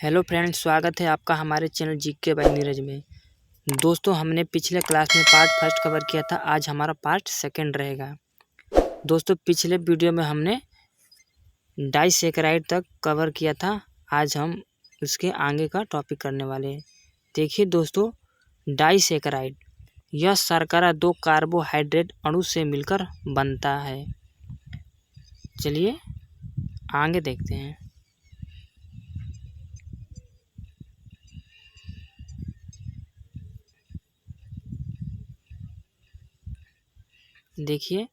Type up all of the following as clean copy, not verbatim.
Hello friends, स्वागत है आपका हमारे चैनल जीके बाय नीरज में। दोस्तों, हमने पिछले क्लास में पार्ट फर्स्ट कवर किया था। आज हमारा पार्ट सेकंड रहेगा। दोस्तों, पिछले वीडियो में हमने डाइसैकेराइड तक कवर किया था। आज हम उसके आगे का टॉपिक करने वाले हैं। देखिए दोस्तों, डाइसैकेराइड यह शर्करा 2 कार्बोहाइड्रेट अणु से मिलकर बनता है। चलिए आगे देखते हैं। देखिए,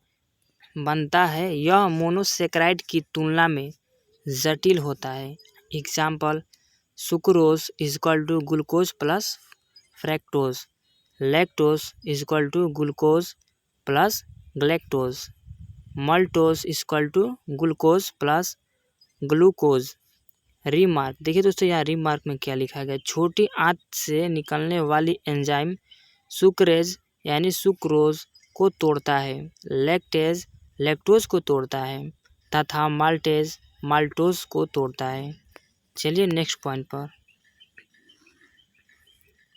बनता है। यह मोनोसेकेराइड की तुलना में जटिल होता है। Example: sucrose is equal to glucose plus fructose, lactose is equal to glucose plus galactose, maltose is equal to glucose plus glucose. Remark देखिए दोस्तों, यहाँ रीमार्क में क्या लिखा गया। छोटी आंत से निकलने वाली एंजाइम सुक्रेज यानी सुक्रोज को तोड़ता है, लैक्टेज लैक्टोज को तोड़ता है तथा माल्टेज माल्टोज को तोड़ता है। चलिए नेक्स्ट पॉइंट पर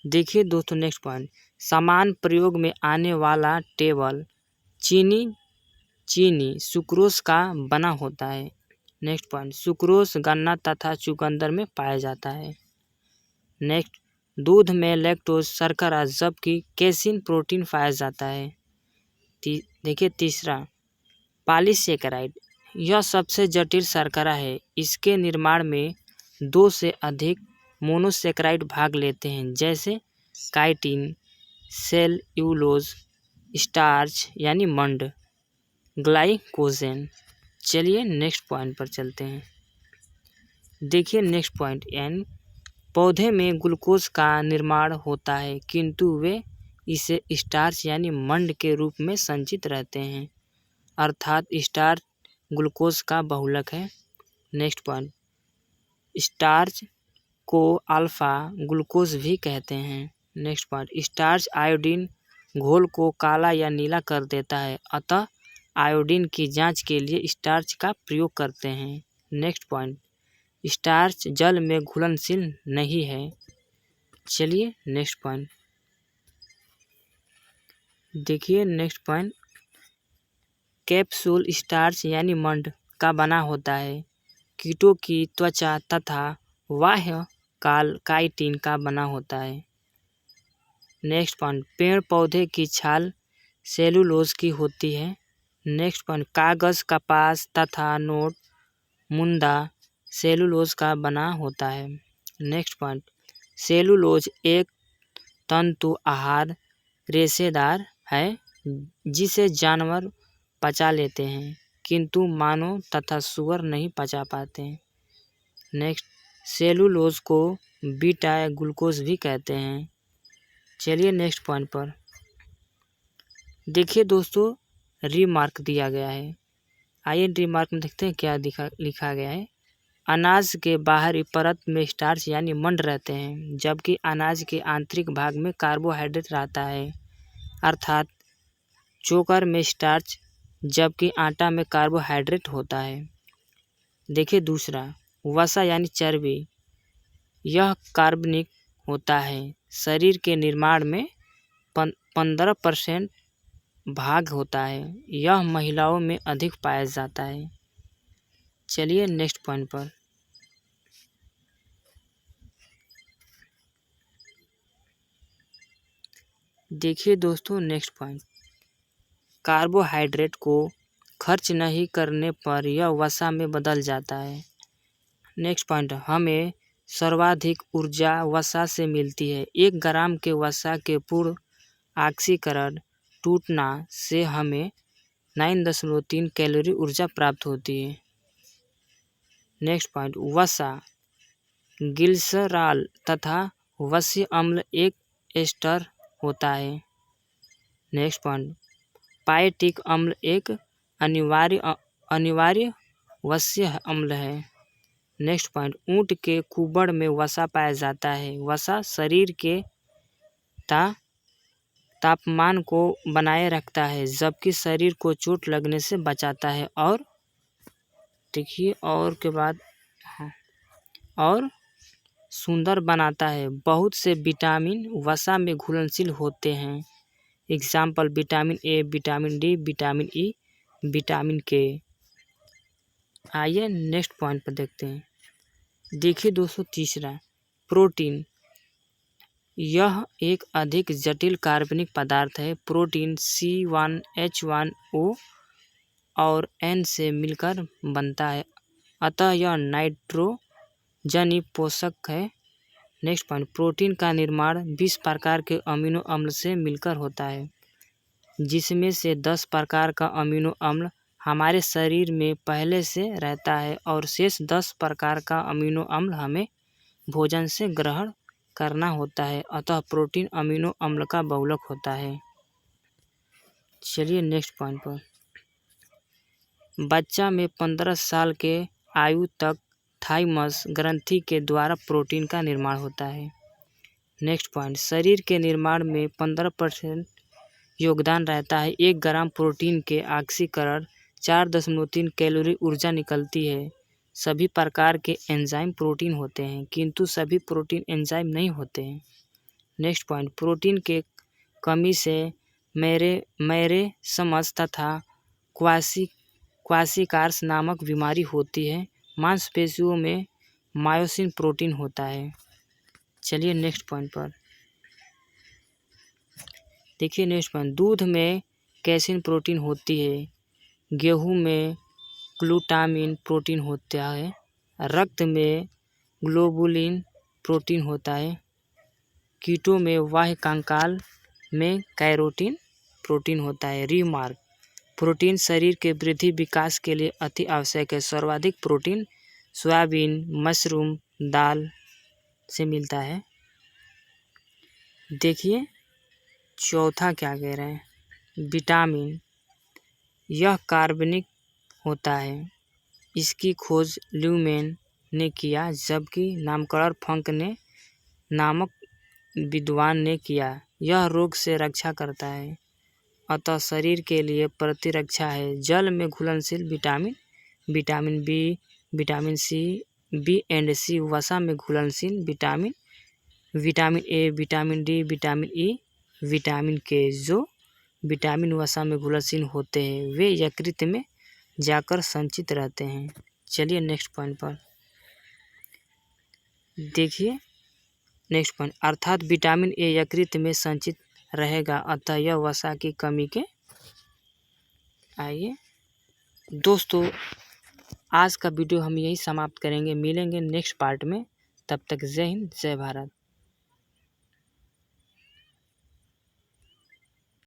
देखिए दोस्तों। नेक्स्ट पॉइंट, समान प्रयोग में आने वाला टेबल चीनी सुक्रोज का बना होता है। नेक्स्ट पॉइंट, सुक्रोज गन्ना तथा चुकंदर में पाया जाता है। नेक्स्ट, दूध में लैक्टोज शर्करा जबकि केसिन प्रोटीन पाया जाता है। देखिए तीसरा, पॉलीसेकेराइड यह सबसे जटिल शर्करा है। इसके निर्माण में 2 से अधिक मोनोसेकेराइड भाग लेते हैं, जैसे काइटिन, सेल्यूलोज, स्टार्च यानी मंड, ग्लाइकोजेन। चलिए नेक्स्ट पॉइंट पर चलते हैं। देखिए नेक्स्ट पॉइंट, एन पौधे में ग्लूकोज का निर्माण होता है, किंतु वे इसे स्टार्च यानी मंड के रूप में संचित रहते हैं, अर्थात स्टार्च ग्लूकोज का बहुलक है। नेक्स्ट पॉइंट, स्टार्च को अल्फा ग्लूकोज भी कहते हैं। नेक्स्ट पॉइंट, स्टार्च आयोडीन घोल को काला या नीला कर देता है, अतः आयोडीन की जांच के लिए स्टार्च का प्रयोग करते हैं। नेक्स्ट पॉइंट, स्टार्च जल में घुलनशील नहीं है। चलिए नेक्स्ट पॉइंट देखिए। नेक्स्ट पॉइंट, कैप्सूल स्टार्च यानी मंड का बना होता है। कीटों की त्वचा तथा बाह्य काइटिन का बना होता है। नेक्स्ट पॉइंट, पेड़ पौधे की छाल सेलुलोज की होती है। नेक्स्ट पॉइंट, कागज, कपास तथा नोट मुंदा सेलुलोज का बना होता है। नेक्स्ट पॉइंट, सेलुलोज एक तंतु आहार रेशेदार है जिसे जानवर पचा लेते हैं, किंतु मानव तथा सुअर नहीं पचा पाते हैं। नेक्स्ट, सेलुलोज को बीटा ग्लूकोज भी कहते हैं। चलिए नेक्स्ट पॉइंट पर देखिए दोस्तों, रीमार्क दिया गया है। आइए रीमार्क में देखते हैं क्या लिखा गया है। अनाज के बाहरी परत में स्टार्च यानी मंड रहते हैं, जबकि अनाज के आंतरिक भाग में कार्बोहाइड्रेट रहता है, अर्थात चोकर में स्टार्च जबकि आटा में कार्बोहाइड्रेट होता है। देखिए दूसरा, वसा यानी चर्बी यह कार्बनिक होता है। शरीर के निर्माण में 15% भाग होता है। यह महिलाओं में अधिक पाया जाता है। चलिए नेक्स्ट पॉइंट पर देखिए दोस्तों। नेक्स्ट पॉइंट, कार्बोहाइड्रेट को खर्च नहीं करने पर यह वसा में बदल जाता है। नेक्स्ट पॉइंट, हमें सर्वाधिक ऊर्जा वसा से मिलती है। 1 ग्राम के वसा के पूर्ण ऑक्सीकरण टूटना से हमें 9.3 कैलोरी ऊर्जा प्राप्त होती है। नेक्स्ट पॉइंट, वसा, ग्लिसरॉल तथा वसीय अम्ल एक एस्टर होता है। नेक्स्ट पॉइंट, पाइटिक अम्ल एक अनिवार्य वसीय अम्ल है। नेक्स्ट पॉइंट, ऊंट के कुबड़ में वसा पाया जाता है। वसा शरीर के तापमान को बनाए रखता है, जबकि शरीर को चोट लगने से बचाता है। और देखिए और के बाद और सुंदर बनाता है। बहुत से विटामिन वसा में घुलनशील होते हैं। Example vitamin A, vitamin D, vitamin E, vitamin के। आइए नेक्स्ट पॉइंट पर देखते हैं। देखिए दोस्तों, तीसरा प्रोटीन। यह एक अधिक जटिल कार्बनिक पदार्थ है। प्रोटीन C1H1O और N से मिलकर बनता है, अतः यह नाइट्रोजनी पोषक है। नेक्स्ट पॉइंट, प्रोटीन का निर्माण 20 प्रकार के अमीनो अम्ल से मिलकर होता है, जिसमें से 10 प्रकार का अमीनो अम्ल हमारे शरीर में पहले से रहता है और शेष 10 प्रकार का अमीनो अम्ल हमें भोजन से ग्रहण करना होता है, अतः प्रोटीन अमीनो अम्ल का बहुलक होता है। चलिए नेक्स्ट पॉइंट पर। बच्चा में 15 साल के आयु तक थाइमस ग्रंथि के द्वारा प्रोटीन का निर्माण होता है। नेक्स्ट पॉइंट, शरीर के निर्माण में 15% योगदान रहता है। 1 ग्राम प्रोटीन के ऑक्सीकरण 4.3 कैलोरी ऊर्जा निकलती है। सभी प्रकार के एंजाइम प्रोटीन होते हैं, किंतु सभी प्रोटीन एंजाइम नहीं होते हैं। नेक्स्ट पॉइंट, प्रोटीन के कमी से मेरेस्मस तथा क्वासिकार्स नामक बीमारी होती है। मांसपेशियों में मायोसिन प्रोटीन होता है। चलिए नेक्स्ट पॉइंट पर देखिए। नेक्स्ट पॉइंट, दूध में कैसीन प्रोटीन होती है। गेहूं में ग्लूटामिन प्रोटीन होता है। रक्त में ग्लोबुलिन प्रोटीन होता है। कीटों में बाह्य कंकाल में कैरोटीन प्रोटीन होता है। रिमार्क, प्रोटीन शरीर के वृद्धि विकास के लिए अति आवश्यक है। सर्वाधिक प्रोटीन सोयाबीन, मशरूम, दाल से मिलता है। देखिए चौथा क्या कह रहे हैं, विटामिन। यह कार्बनिक होता है। इसकी खोज ल्यूमेन ने किया, जबकि नामकरण फंक ने नामक विद्वान ने किया। यह रोग से रक्षा करता है, अतः शरीर के लिए प्रतिरक्षा है। जल में घुलनशील vitamin, vitamin B, vitamin C, B and C, वसा में घुलनशील vitamin, vitamin A, vitamin D, vitamin E, vitamin K, जो विटामिन वसा में घुलनशील होते हैं, वे यकृत में जाकर संचित रहते हैं। चलिए नेक्स्ट पॉइंट पर देखिए। नेक्स्ट पॉइंट, अर्थात विटामिन ए यकृत में संचित रहेगा, अतः यह वसा की कमी के। आइए दोस्तों, आज का वीडियो हम यही समाप्त करेंगे। मिलेंगे नेक्स्ट पार्ट में। तब तक जय हिंद, जय भारत।